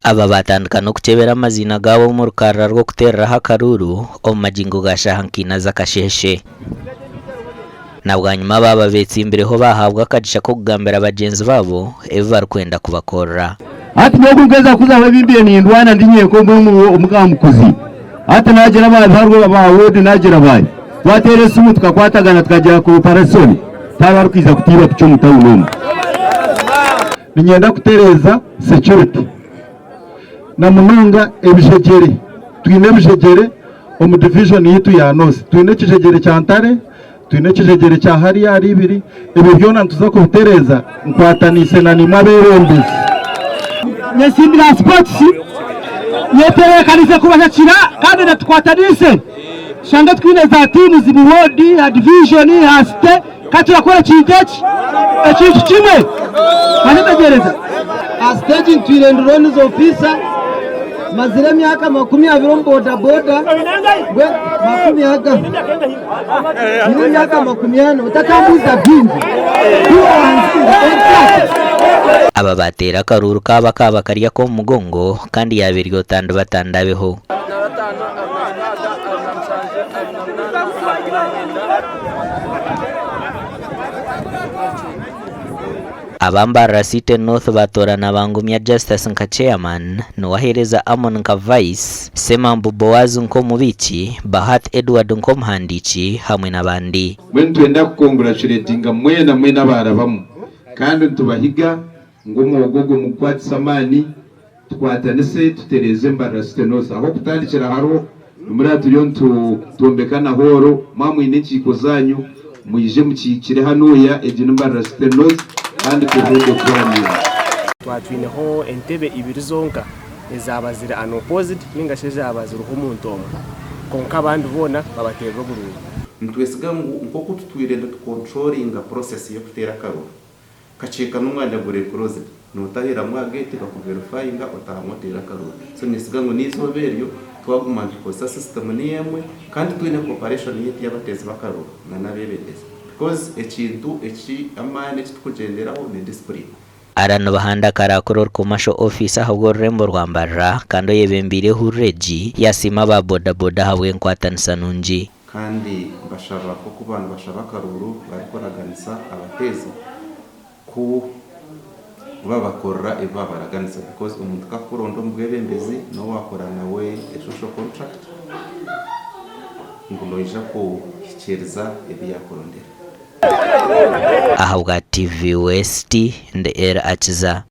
aba batandukana okukebera amazina gabo mu rukarra rw'okutereraho akaruru omu magingo ga shahankina z'akasheshe. Na bwanyuma baba betsimbireho bahabwa akagisha ko kugambira bagenzi babo ebi barikwenda kubakorra. Ati nokugeza kuzaho bimbiye ni ndwana ndinyeko umukamukuzi. Ati nagira abantu abawodi nagira bayi. Twatere sumu tukakwatagana tukagera ku operation. Tabarukwiza kutiba kucyo mutawuno. Ninyenda kutereza security. Na mununga ebijegere. Twine ebijegere omu division yitu ya Nose. Twine ekijegere cya Ntare, twine ekijegere cya hariya ari ibiri. Ebyo byona ntuza kutereza nkwatanise na nimwe aberombezi. Nyesimbira sports yetere kanise kubashakira kandi natwatanise shanga twine za timu zibuhodi ya division ya state katira kora kigechi ekintu kimwe banetegereza a stage twire ndrone zo officer mazire myaka 20 boda boda gwe 20 ni myaka 50 utakambuza bingi aba batera akaruru kaba kariya ko mugongo kandi yabiryo tandu batandabeho. Abambara City North batorana bangumya Justice nka chairman nuwahereza Amon nka vice, Semambu Boaz nko mubiki, Bahat Edward nko mhandiki hamwe n'abandi. Mwe twenda kukongratulatinga mwena barabamu kandi tubahiga ngo mugogo mukwati samani twatanise tutereze Mbara City North aho kutandikira haro muri aturiyo tumbekana horo mamwine kiko zanyu muyije mukikire hano ya Edina Mbara City North kandi kuvuga kwani twatwineho entebe ibiri zonka ezabazira an opposite ningasheje abazira umuntu omwe konka abandi bona babaterwa burundu ntwesiga ngo kututwirenda controlling process yo kutera karuru kacheka n'umwanya gure close nutahira mwagete bakuverifyinga utahamotera karuru so nisiga ngo nizoberyo twagumana ikosa system niyemwe kandi twine cooperation yeti y'abatezi bakaruru na nabebedeza because ekintu amane kitukugenderaho ni discipline. Arano bahanda karakoror commercial office ahubwo rembo rwambara kando yebembire hureji yasima ba boda boda hawe nkwatanisa nunji kandi bashaba ko kubana bashaba karuru barikoraganisa abatezi ku babakorra eba baraganisa because umuntu kakurondo mbwebembezi no wakora nawe social contract ngulo ija ko kirza ebi yakorondera ahabwa TV West ndera akiza.